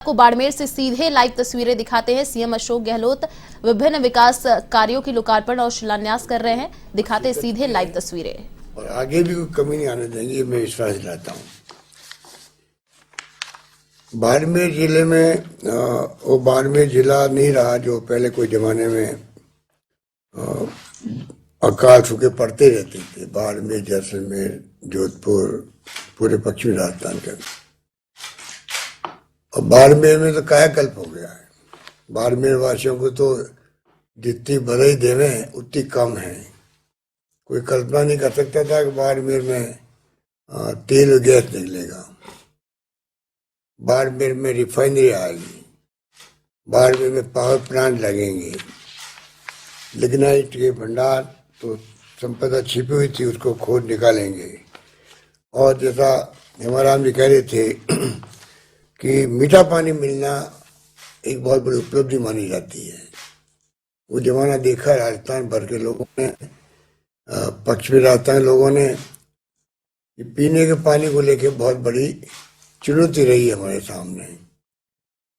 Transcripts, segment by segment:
को बाड़मेर से सीधे लाइव तस्वीरें दिखाते हैं। सीएम अशोक गहलोत विभिन्न विकास कार्यों की लोकार्पण और शिलान्यास कर रहे हैं। दिखाते सीधे लाइव तस्वीरें। और आगे भी कोई कमी नहीं आने देंगे, मैं विश्वास दिलाता हूँ। बाड़मेर जिले में वो बाड़मेर जिला नहीं रहा जो पहले कोई जमाने में अकाल सूखे पड़ते रहते थे। बाड़मेर, जैसलमेर, जोधपुर, पूरे पश्चिमी राजस्थान के। और बाड़मेर में तो कायाकल्प हो गया है। बाड़मेर वासियों को तो जितनी बधाई देवें उतनी कम है। कोई कल्पना नहीं कर सकता था कि बाड़मेर में तेल और गैस निकलेगा, बाड़मेर में रिफाइनरी आएगी, बाड़मेर में पावर प्लांट लगेंगे, लिग्नाइट के भंडार तो संपदा छिपी हुई थी, उसको खोद निकालेंगे। और जैसा हेमाराम जी कह रहे थे कि मीठा पानी मिलना एक बहुत बड़ी उपलब्धि मानी जाती है। वो जमाना देखा राजस्थान भर के लोगों ने, पश्चिमी राजस्थान लोगों ने, पीने के पानी को लेकर बहुत बड़ी चुनौती रही है हमारे सामने।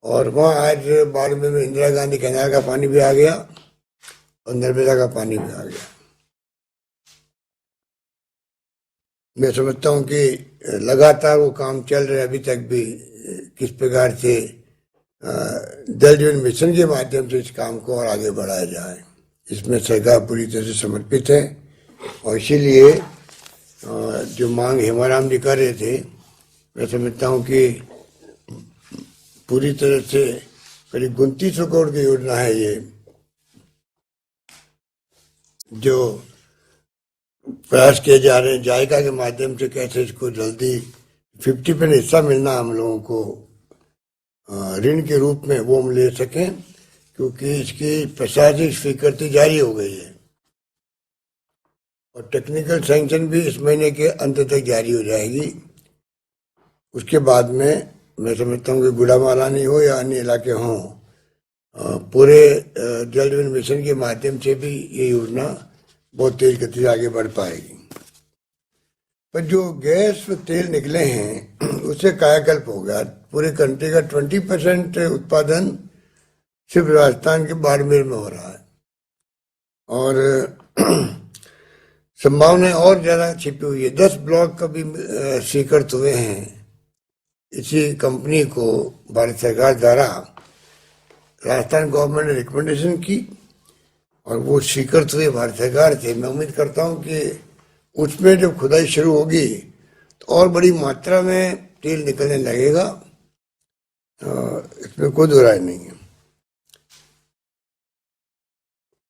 और वहाँ आज बाड़मेर में इंदिरा गांधी कैनाल का पानी भी आ गया और नर्मदा का पानी भी आ गया। मैं समझता हूँ कि लगातार वो काम चल रहे, अभी तक भी किस प्रकार से जल जीवन मिशन के माध्यम से इस काम को और आगे बढ़ाया जाए, इसमें सरकार पूरी तरह से समर्पित है। और इसीलिए जो मांग हेमाराम जी कर रहे थे, मैं समझता हूँ कि पूरी तरह से करीब 2900 करोड़ की योजना है ये, जो प्रयास किए जा रहे हैं जायका के माध्यम से कैसे इसको जल्दी 50% हिस्सा मिलना हम लोगों को ऋण के रूप में वो हम ले सकें, क्योंकि इसकी प्रशासनिक स्वीकृति जारी हो गई है और टेक्निकल सैंक्शन भी इस महीने के अंत तक जारी हो जाएगी। उसके बाद में मैं समझता हूँ कि गुड़ामालानी हो या अन्य इलाके हों, पूरे जल जीवन मिशन के माध्यम से भी ये योजना बहुत तेज गति से आगे बढ़ पाएगी। पर जो गैस व तेल निकले हैं उससे कायाकल्प हो गया। पूरे कंट्री का 20% उत्पादन सिर्फ राजस्थान के बाड़मेर में हो रहा है और संभावनाएं और ज्यादा छिपी हुई है। 10 ब्लॉक का भी स्वीकृत हुए हैं। इसी कंपनी को भारत सरकार द्वारा राजस्थान गवर्नमेंट ने रिकमेंडेशन की और वो स्वीकृत हुए भारत सरकार से। मैं उम्मीद करता हूँ कि उसमें जब खुदाई शुरू होगी तो और बड़ी मात्रा में तेल निकलने लगेगा, इसमें कोई दो राय नहीं है।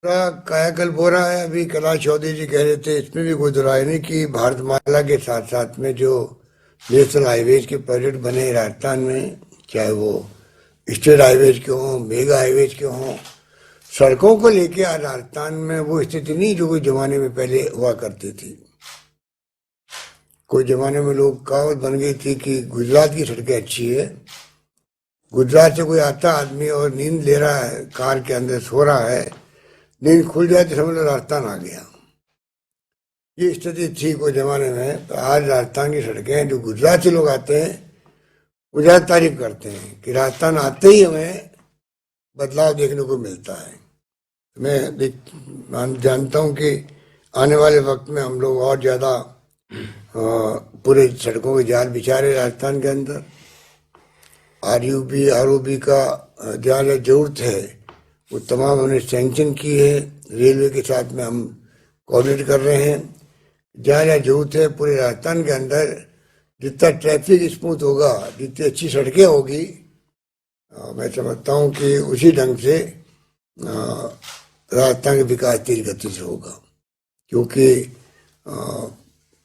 पूरा कायाकल्प हो रहा है। अभी कैलाश चौधरी जी कह रहे थे, इसमें भी कोई दो राय नहीं कि भारतमाला के साथ साथ में जो नेशनल हाईवेज के प्रोजेक्ट बने राजस्थान में, चाहे वो स्टेट हाईवेज के हों, मेगा हाईवेज के हों, सड़कों को लेके आज राजस्थान में वो स्थिति नहीं जो कोई जमाने में पहले हुआ करती थी। कोई जमाने में लोग कहावत बन गई थी कि गुजरात की सड़कें अच्छी है। गुजरात से कोई आता आदमी और नींद ले रहा है, कार के अंदर सो रहा है, नींद खुल जाए तो समझ लो राजस्थान आ गया। ये स्थिति थी कोई जमाने में। तो आज राजस्थान की सड़कें, जो गुजरात से लोग आते हैं वो ज्यादा तारीफ करते हैं कि राजस्थान आते ही हमें बदलाव देखने को मिलता है। मैं जानता हूं कि आने वाले वक्त में हम लोग और ज्यादा पूरे सड़कों के जाल बिछा रहे राजस्थान के अंदर। आरओबी का जहाँ जहाँ जरूरत है वो तमाम हमने सैंक्शन की है। रेलवे के साथ में हम कोऑर्डिनेट कर रहे हैं। जहाँ जहाँ जरूरत है पूरे राजस्थान के अंदर जितना ट्रैफिक स्मूथ होगा, जितनी अच्छी सड़कें होगी, मैं समझता हूँ कि उसी ढंग से राजस्थान का विकास तेज गति से होगा, क्योंकि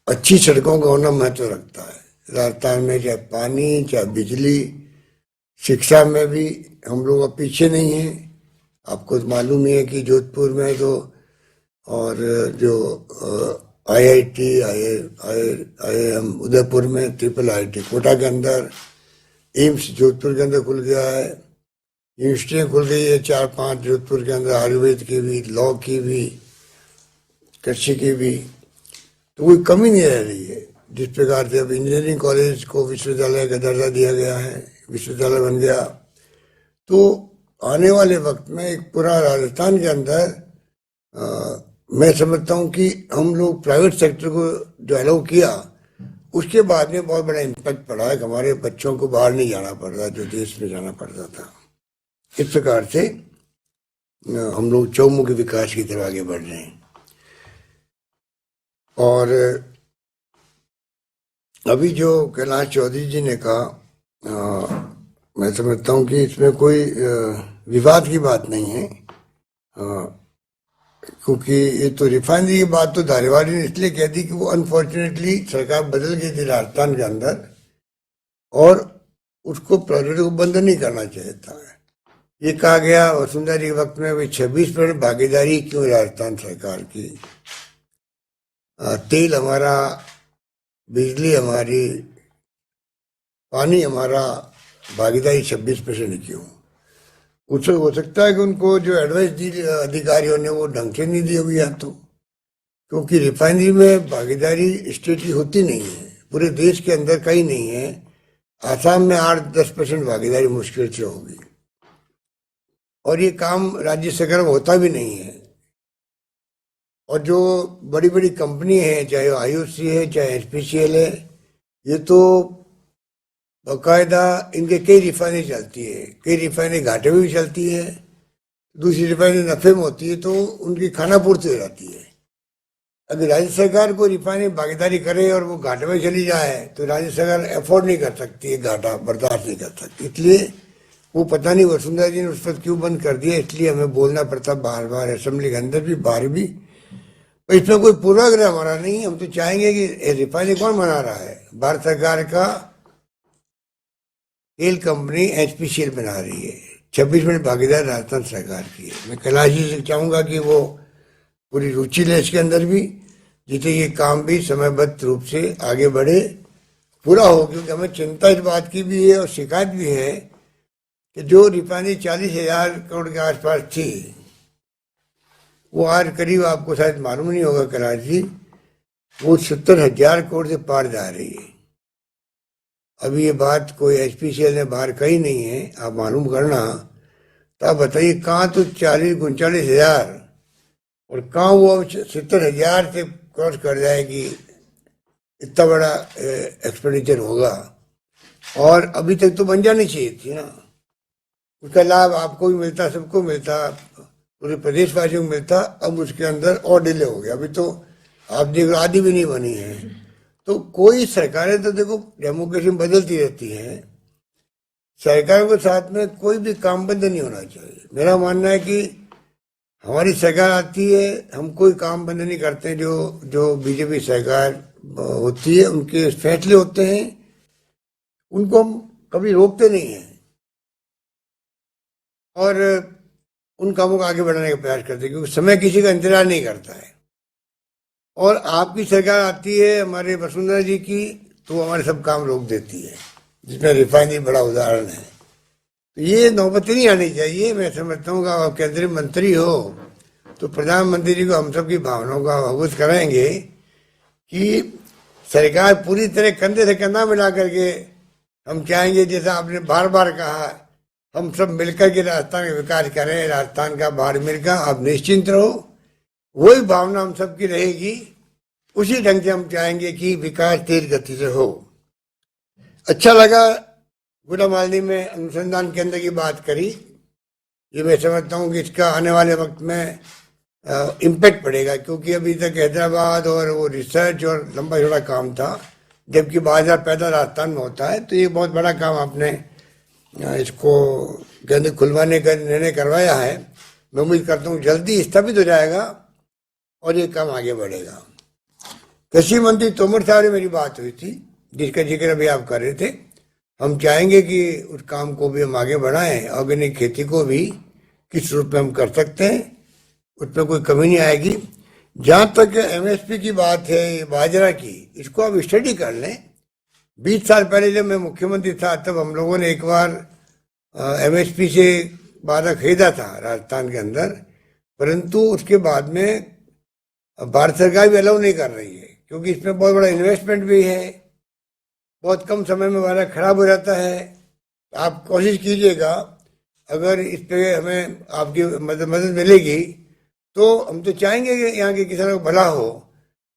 अच्छी सड़कों का होना महत्व रखता है। राजस्थान में चाहे पानी, चाहे बिजली, शिक्षा में भी हम लोग पीछे नहीं हैं। आपको मालूम ही है कि जोधपुर में तो और जो IIT, IIM उदयपुर में, IIIT कोटा के अंदर, एम्स जोधपुर के अंदर खुल गया है, यूनिवर्सिटियाँ खुल गई है 4-5 जोधपुर के अंदर, आयुर्वेद की भी, लॉ की भी, कृषि की भी। तो कोई कमी नहीं रह रही है। जिस प्रकार से अब इंजीनियरिंग कॉलेज को विश्वविद्यालय का दर्जा दिया गया है, विश्वविद्यालय बन गया। तो आने वाले वक्त में एक पूरा राजस्थान के अंदर मैं समझता हूँ कि हम लोग प्राइवेट सेक्टर को जो अलाउ किया, उसके बाद में बहुत बड़ा इम्पैक्ट पड़ा है। हमारे बच्चों को बाहर नहीं जाना पड़ रहा जो देश में जाना पड़ता था। इस प्रकार से हम लोग चौमुखी विकास की तरफ आगे बढ़ रहे हैं। और अभी जो कैलाश चौधरी जी ने कहा, मैं समझता हूँ कि इसमें कोई विवाद की बात नहीं है, क्योंकि ये तो रिफाइनरी की बात तो धारीवाल ने इसलिए कह दी कि वो अनफॉर्चुनेटली सरकार बदल गई थी राजस्थान के अंदर, और उसको प्रोजेक्ट को बंद नहीं करना चाहिए था। ये कहा गया वसुंधरा जी के वक्त में भाई 26% भागीदारी क्यों राजस्थान सरकार की, तेल हमारा, बिजली हमारी, पानी हमारा, भागीदारी 26% क्यों? उससे हो सकता है कि उनको जो एडवाइस दी अधिकारियों ने वो ढंग से नहीं दी होगी, या तो क्योंकि रिफाइनरी में भागीदारी स्टेट की होती नहीं है, पूरे देश के अंदर कहीं नहीं है। आसाम में 8-10% भागीदारी मुश्किल से होगी, और ये काम राज्य सरकार में होता भी नहीं है। और जो बड़ी बड़ी कंपनी है, चाहे आईओसी है चाहे एचपीसीएल है, ये तो बाकायदा इनके कई रिफाइनरी चलती है, कई रिफाइनरी घाटे में भी चलती है, दूसरी रिफाइनरी नफे में होती है, तो उनकी खाना पूर्ति हो जाती है। अगर राज्य सरकार को रिफाइनरी भागीदारी करे और वो घाटे में चली जाए तो राज्य सरकार अफोर्ड नहीं कर सकती है, घाटा बर्दाश्त नहीं कर सकती। इसलिए वो पता नहीं वसुंधरा जी ने उस पर क्यों बंद कर दिया, इसलिए हमें बोलना पड़ता बार बार, असेंबली के अंदर भी बाहर भी। इसमें कोई पूर्वाग्रह हमारा नहीं, हम तो चाहेंगे कि रिफाइनरी कौन बना रहा है, भारत सरकार का तेल कंपनी एचपीसीएल बना रही है, 26% भागीदार राजस्थान सरकार की है। मैं कैलाश जी से चाहूंगा कि वो पूरी रुचि ले इसके अंदर भी, जिससे ये काम भी समयबद्ध रूप से आगे बढ़े, पूरा हो। क्योंकि हमें चिंता इस बात की भी है और शिकायत भी है कि जो रिफाइनरी 40,000 करोड़ के आसपास थी, वो आज करीब, आपको शायद मालूम नहीं होगा कैलाश जी, वो 70,000 करोड़ से पार जा रही है। अभी ये बात कोई एचपीसीएल ने बाहर कही नहीं है, आप मालूम करना। तो आप बताइए कहाँ तो 40-39,000 और कहाँ वो 70,000 से क्रॉस कर जाएगी, इतना बड़ा एक्सपेंडिचर होगा। और अभी तक तो बन जानी चाहिए थी ना, उसका लाभ आपको भी मिलता, सबको मिलता, पूरे प्रदेशवासियों को मिलता। अब उसके अंदर और डिले हो गया, अभी तो आप देख लो आधी भी नहीं बनी है। तो कोई सरकारें तो देखो डेमोक्रेसी में बदलती रहती हैं, सरकारों के साथ में कोई भी काम बंद नहीं होना चाहिए। मेरा मानना है कि हमारी सरकार आती है, हम कोई काम बंद नहीं करते। जो बीजेपी सरकार होती है, उनके फैसले होते हैं, उनको हम कभी रोकते नहीं हैं और उन कामों को आगे बढ़ाने का प्रयास करते हैं, क्योंकि समय किसी का इंतजार नहीं करता है। और आपकी सरकार आती है हमारे वसुंधरा जी की, तो हमारे सब काम रोक देती है, जिसमें रिफाइनरी बड़ा उदाहरण है। तो ये नौबत नहीं आनी चाहिए। मैं समझता हूँ कि आप केंद्रीय मंत्री हो तो प्रधानमंत्री जी को हम सब की भावनाओं का अवगत कराएंगे कि सरकार पूरी तरह कंधे से कंधा मिला करके, हम चाहेंगे जैसा आपने बार बार कहा, हम सब मिलकर के राजस्थान का विकास करें, राजस्थान का बाढ़ मिलकर, आप निश्चिंत रहो। वही भावना हम सबकी रहेगी, उसी ढंग से हम चाहेंगे कि विकास तेज गति से हो। अच्छा लगा गुड़ामाली में अनुसंधान केंद्र की बात करी। ये मैं समझता हूँ कि इसका आने वाले वक्त में इम्पैक्ट पड़ेगा, क्योंकि अभी तक हैदराबाद और वो रिसर्च और लंबा चौड़ा काम था, जबकि बाजार पैदा राजस्थान में होता है। तो ये बहुत बड़ा काम आपने इसको केंद्र खुलवाने का निर्णय करवाया है। मैं उम्मीद करता हूँ जल्दी स्थापित हो जाएगा और ये काम आगे बढ़ेगा। कृषि मंत्री तोमर साहब से मेरी बात हुई थी, जिसका जिक्र अभी आप कर रहे थे। हम चाहेंगे कि उस काम को भी हम आगे बढ़ाएं, ऑर्गेनिक खेती को भी किस रूप में हम कर सकते हैं, उसमें कोई कमी नहीं आएगी। जहाँ तक एमएसपी की बात है, बाजरा की, इसको आप स्टडी कर लें। 20 साल पहले जब मैं मुख्यमंत्री था, तब हम लोगों ने एक बार एमएसपी से बाजरा खरीदा था राजस्थान के अंदर, परंतु उसके बाद में भारत सरकार भी अलाउ नहीं कर रही है, क्योंकि इसमें बहुत बड़ा इन्वेस्टमेंट भी है, बहुत कम समय में बाजरा खराब हो जाता है। आप कोशिश कीजिएगा, अगर इस पे हमें आपकी मदद मिलेगी तो हम तो चाहेंगे कि यहाँ के किसानों का भला हो।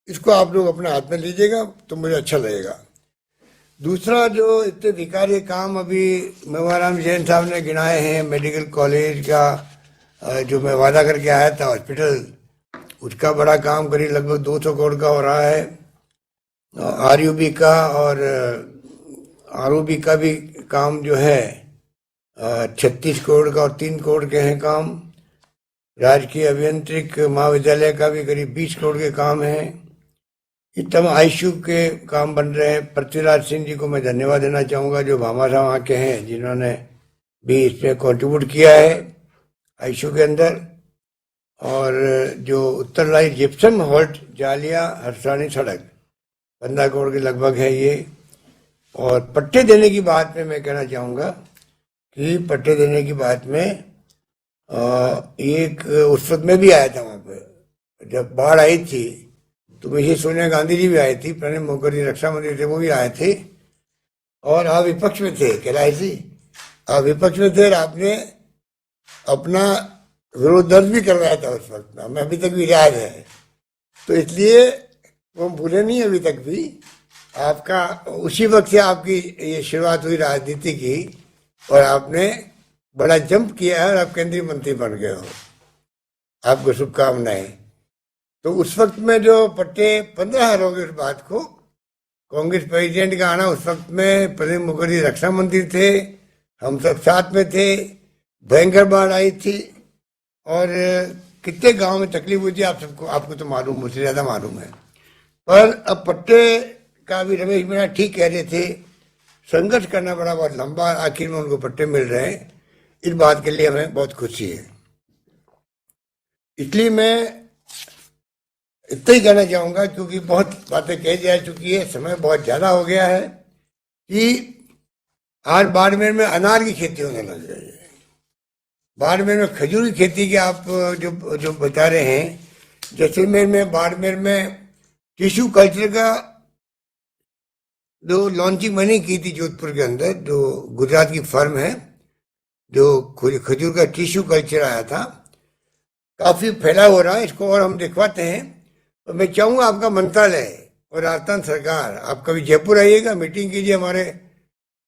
इसको आप लोग अपने हाथ में लीजिएगा तो मुझे अच्छा लगेगा। दूसरा, जो इतने विकार्य काम अभी मेवाराम जैन साहब ने गिनाए हैं, मेडिकल कॉलेज का जो मैं वादा करके आया था हॉस्पिटल, उसका बड़ा काम करीब लगभग 200 करोड़ का हो रहा है। आरयूबी का और आरओबी का भी काम जो है 36 करोड़ का और 3 करोड़ के हैं काम। राजकीय अभियांत्रिक महाविद्यालय का भी करीब 20 करोड़ के काम हैं। इतने आईसीयू के काम बन रहे हैं। पृथ्वीराज सिंह जी को मैं धन्यवाद देना चाहूँगा, जो भामाशाह वहाँ के हैं, जिन्होंने भी इसमें कंट्रीब्यूट किया है आईसीयू के अंदर। और जो उत्तर लाइन जिप्सम हॉल्ट जालिया हरसानी सड़क 15 करोड़ के लगभग है ये। और पट्टे देने की बात में मैं कहना चाहूँगा कि पट्टे देने की बात में एक उस वक्त में भी आया था वहाँ पे जब बाढ़ आई थी, तो वैसे सोनिया गांधी जी भी आई थी, प्रणब मुखर्जी रक्षा मंत्री थे, वो भी आए थे, और आप विपक्ष में थे। कैलाश जी, आप विपक्ष में थे और आपने अपना विरोध दर्ज भी करवाया था उस वक्त में, हमें अभी तक भी याद है। तो इसलिए वो भूले नहीं अभी तक भी। आपका उसी वक्त से आपकी ये शुरुआत हुई राजनीति की, और आपने बड़ा जंप किया है और आप केंद्रीय मंत्री बन गए हो। आपको शुभकामनाएं। तो उस वक्त में जो पट्टे 15,000 हो गए, उस बात को कांग्रेस प्रेसिडेंट का आना, उस वक्त में प्रणब मुखर्जी रक्षा मंत्री थे, हम सब साथ में थे, भयंकर बाढ़ आई थी और कितने गांव में तकलीफ हुई थी आप सबको, आपको तो मालूम, मुझसे ज़्यादा मालूम है। पर अब पट्टे का भी रमेश मीणा ठीक कह रहे थे, संघर्ष करना पड़ा बहुत लंबा, आखिर में उनको पट्टे मिल रहे हैं। इस बात के लिए हमें बहुत खुशी है। इसलिए मैं इतना ही कहना चाहूँगा, क्योंकि बहुत बातें कही जा चुकी है, समय बहुत ज़्यादा हो गया है, कि आज बाड़मेर में अनार की खेती होने लग गई है। बाड़मेर में खजूर की खेती की आप जो बता रहे हैं, जैसलमेर में, बाड़मेर में टिश्यू कल्चर का जो लॉन्चिंग मैंने की थी जोधपुर के अंदर, जो गुजरात की फर्म है, जो खजूर का टिश्यू कल्चर आया था, काफ़ी फैला हो रहा है। इसको और हम दिखवाते हैं। तो मैं चाहूँगा आपका मंत्रालय और राजस्थान सरकार, आप कभी जयपुर आइएगा, मीटिंग कीजिए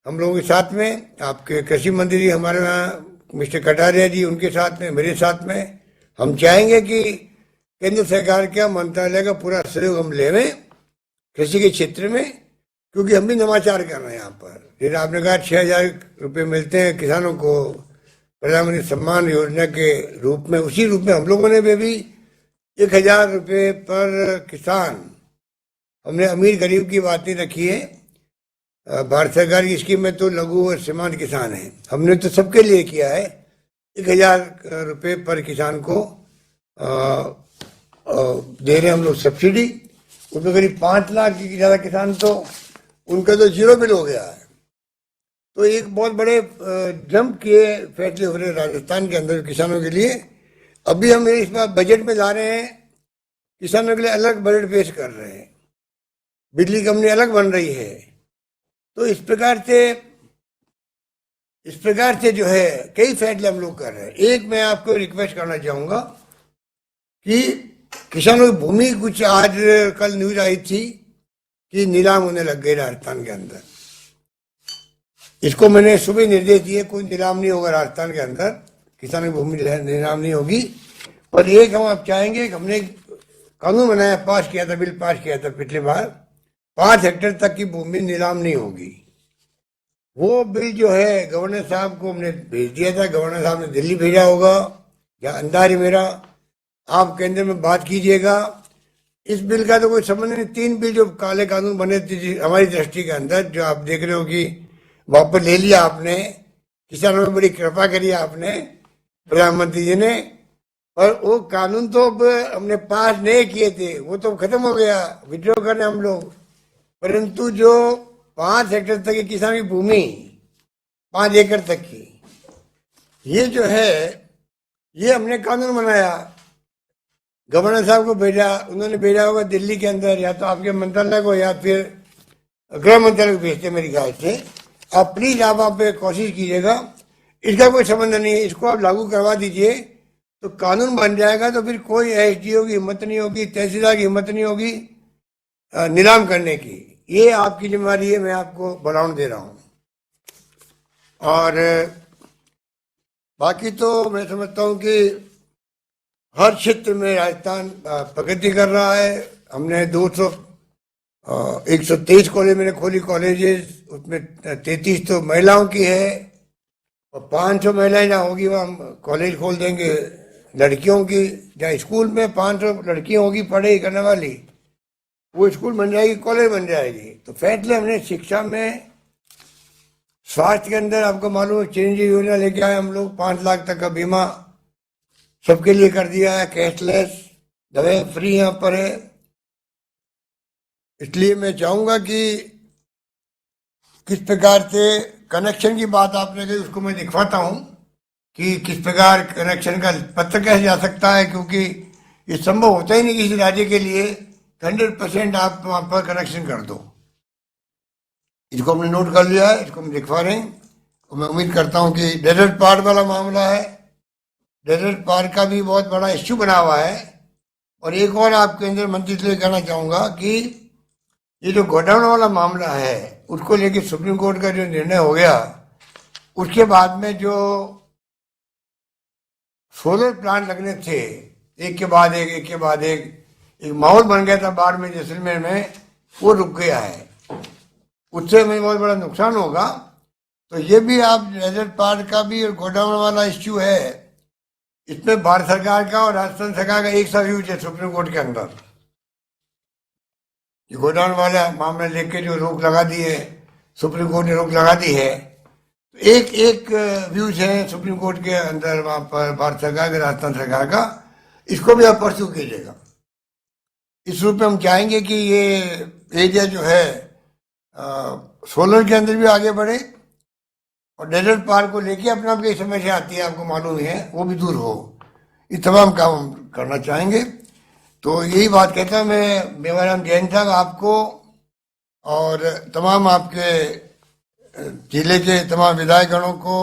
हम लोगों के साथ में। आपके कृषि मंत्री जी हमारे यहाँ मिस्टर कटारिया जी, उनके साथ में, मेरे साथ में। हम चाहेंगे कि केंद्र सरकार का मंत्रालय का पूरा सहयोग हम लेवें कृषि के क्षेत्र में, क्योंकि हम भी नवाचार कर रहे हैं यहाँ पर। जैसे आपने कहा 6,000 रुपये मिलते हैं किसानों को प्रधानमंत्री सम्मान योजना के रूप में, उसी रूप में हम लोगों ने भी 1,000 रुपये पर किसान, हमने अमीर गरीब की बात नहीं रखी है। भारत सरकार की स्कीम में तो लघु और सीमांत किसान है, हमने तो सबके लिए किया है। 1,000 रुपये पर किसान को दे रहे हम लोग सब्सिडी। उसमें करीब 5 लाख की ज़्यादा किसान तो उनका तो 0 बिल हो गया है। तो एक बहुत बड़े जंप किए फैसले हो रहे राजस्थान के अंदर किसानों के लिए। अभी हम इस बार बजट में ला रहे हैं, किसानों के लिए अलग बजट पेश कर रहे हैं, बिजली कंपनी अलग बन रही है। तो इस प्रकार से जो है कई फैसले हम लोग कर रहे हैं। एक मैं आपको रिक्वेस्ट करना चाहूँगा कि किसानों की भूमि, कुछ आज कल न्यूज आई थी कि नीलाम होने लग गई राजस्थान के अंदर। इसको मैंने सुबह निर्देश दिए, कोई नीलाम नहीं होगा राजस्थान के अंदर, किसानों की भूमि नीलाम नहीं होगी। और एक हम आप चाहेंगे कि हमने कानून बनाया, पास किया था, बिल पास किया था पिछली बार, 5 हेक्टेयर तक की भूमि नीलाम नहीं होगी। वो बिल जो है गवर्नर साहब को हमने भेज दिया था, गवर्नर साहब ने दिल्ली भेजा होगा, या अंदाज है मेरा। आप केंद्र में बात कीजिएगा। इस बिल का तो कोई संबंध नहीं। 3 बिल जो काले कानून बने थे हमारी दृष्टि के अंदर, जो आप देख रहे हो कि वापस ले लिया आपने, किसानों में बड़ी कृपा करी आपने, प्रधानमंत्री जी ने। और वो कानून तो अब हमने पास नहीं किए थे, वो तो खत्म हो गया, विड्रॉ करने हम लोग। परंतु जो 5 हेक्टेयर तक की किसान की भूमि, 5 एकड़ तक की, ये जो है, ये हमने कानून बनाया, गवर्नर साहब को भेजा, उन्होंने भेजा होगा दिल्ली के अंदर, या तो आपके मंत्रालय को या फिर गृह मंत्रालय को भेजते मेरी ख्याल से। आप प्लीज आप पे कोशिश कीजिएगा, इसका कोई संबंध नहीं है, इसको आप लागू करवा दीजिए तो कानून बन जाएगा। तो फिर कोई एसडीओ की हिम्मत नहीं होगी, तहसीलदार की हिम्मत नहीं होगी नीलाम करने की। ये आपकी जिम्मेदारी है, मैं आपको बढ़ावा दे रहा हूं। और बाकी तो मैं समझता हूं कि हर क्षेत्र में राजस्थान प्रगति कर रहा है। हमने 123 कॉलेज मैंने खोली कॉलेजेस, उसमें 33 तो महिलाओं की है और 500 महिलाएं जहाँ होगी वहाँ हम कॉलेज खोल देंगे लड़कियों की। जहाँ स्कूल में 500 लड़कियां होगी पढ़ाई करने वाली, वो स्कूल बन जाएगी, कॉलेज बन जाएगी। तो फैसले हमने शिक्षा में, स्वास्थ्य के अंदर आपको मालूम है चिरंजीवी योजना लेके आए हम लोग, 5 लाख तक का बीमा सबके लिए कर दिया है, कैशलेस, दवाएं फ्री यहाँ पर है। इसलिए मैं चाहूंगा कि किस प्रकार से कनेक्शन की बात आपने कही, उसको मैं दिखवाता हूं कि किस प्रकार कनेक्शन का पत्र कैसे जा सकता है, क्योंकि ये संभव होता ही नहीं किसी राज्य के लिए 100% आप वहां पर कनेक्शन कर दो। इसको हमने नोट कर लिया है, इसको हम दिखवा रहे हैं और मैं उम्मीद करता हूं कि डेजर्ट पार्क वाला मामला है, डेजर्ट पार्क का भी बहुत बड़ा इश्यू बना हुआ है। और एक और आपके अंदर मंत्री से कहना चाहूंगा कि ये जो गोडाउन वाला मामला है उसको लेके सुप्रीम कोर्ट का जो निर्णय हो गया, उसके बाद में जो सोलर प्लांट लगने थे एक के बाद एक माहौल बन गया था बाड़मेर जैसलमेर में, वो रुक गया है। उससे हमें बहुत बड़ा नुकसान होगा। तो ये भी आप डेजर्ट पार्क का भी और गोडाउन वाला इश्यू है, इसमें भारत सरकार का और राजस्थान सरकार का एक सा व्यूज है सुप्रीम कोर्ट के अंदर। गोडाउन वाला मामले लेके जो रोक लगा दी है, सुप्रीम कोर्ट ने रोक लगा दी है, तो एक व्यूज है सुप्रीम कोर्ट के अंदर वहां पर भारत सरकार का, राजस्थान सरकार का। इसको भी आप परस्यू कीजिएगा। इस रूप में हम चाहेंगे कि ये एरिया जो है सोलर के अंदर भी आगे बढ़े और डेजर्ट पार्क को लेके अपना भी समस्या आती है, आपको मालूम है, वो भी दूर हो। ये तमाम काम हम करना चाहेंगे। तो यही बात कहता हूँ मैं मेवाराम जैन साहब आपको और तमाम आपके जिले के तमाम विधायकगणों को,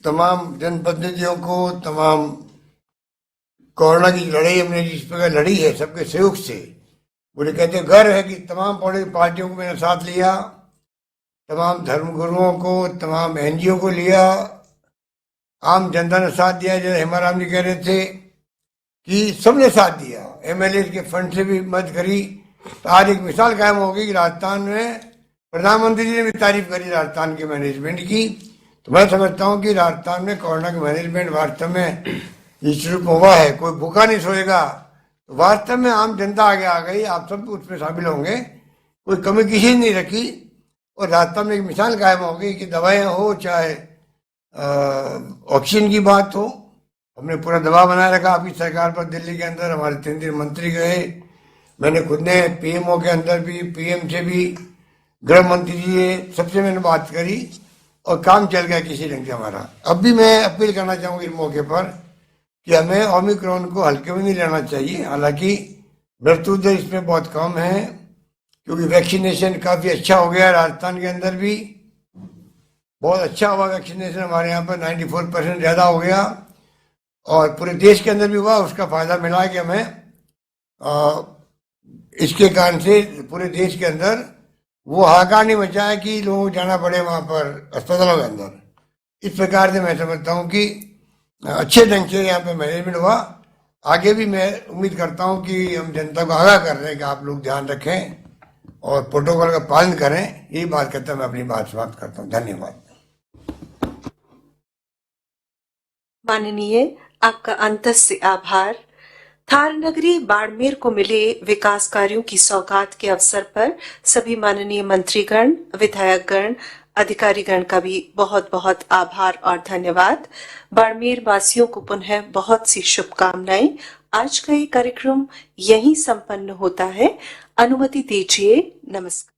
तमाम जनप्रतिनिधियों को, तमाम कोरोना की लड़ाई हमने जिस प्रकार लड़ी है सबके सहयोग से, मुझे कहते गर्व है कि तमाम पॉलिटिकल पार्टियों को मैंने साथ लिया, तमाम धर्मगुरुओं को, तमाम एनजीओ को लिया, आम जनता ने साथ दिया। जैसे हेमाराम जी कह रहे थे कि सबने साथ दिया, एमएलए के फंड से भी मदद करी। तो आज एक मिसाल कायम होगी कि राजस्थान में प्रधानमंत्री जी ने भी तारीफ करी राजस्थान के मैनेजमेंट की। तो मैं समझता हूँ कि राजस्थान में कोरोना का मैनेजमेंट वास्तव में इस रूप में हुआ है, कोई भूखा नहीं सोएगा। तो वास्तव में आम जनता आगे आ गई, आप सब उसमें शामिल होंगे, कोई कमी किसी ने नहीं रखी। और राजस्थान में एक मिसाल कायम हो गई कि दवाइयाँ हो चाहे ऑक्सीजन की बात हो, हमने पूरा दबाव बनाए रखा अपनी सरकार पर। दिल्ली के अंदर हमारे 3 मंत्री गए, मैंने खुद ने पीएमओ के अंदर भी, पीएम से भी, गृह मंत्री जी सबसे मैंने बात करी और काम चल गया किसी ढंग से हमारा। अब भी मैं अपील करना चाहूँगा इस मौके पर कि हमें ओमिक्रॉन को हल्के में नहीं लेना चाहिए। हालांकि मृत्यु दर इसमें बहुत कम है क्योंकि वैक्सीनेशन काफ़ी अच्छा हो गया। राजस्थान के अंदर भी बहुत अच्छा हुआ वैक्सीनेशन, हमारे यहाँ पर 94% ज़्यादा हो गया और पूरे देश के अंदर भी हुआ। उसका फ़ायदा मिला है कि हमें इसके कारण से पूरे देश के अंदर वो हाहाकार नहीं बचा है कि लोगों को जाना पड़े वहाँ पर अस्पतालों के अंदर। इस प्रकार से मैं समझता हूँ कि अच्छे ढंग से यहाँ पे मैनेजमेंट हुआ। आगे भी मैं उम्मीद करता हूँ कि हम जनता को आगाह कर रहे हैं कि आप लोग ध्यान रखें और प्रोटोकॉल का पालन करें। यही बात करता मैं अपनी बात समाप्त करता हूँ। धन्यवाद। माननीय, आपका अंतस से आभार। थार नगरी बाड़मेर को मिले विकास कार्यों की सौगात के अवसर पर सभी माननीय मंत्रीगण, विधायकगण, अधिकारीगण का भी बहुत बहुत आभार और धन्यवाद। बाड़मेर वासियों को पुनः बहुत सी शुभकामनाएं। आज का ये कार्यक्रम यहीं संपन्न होता है। अनुमति दीजिए। नमस्कार।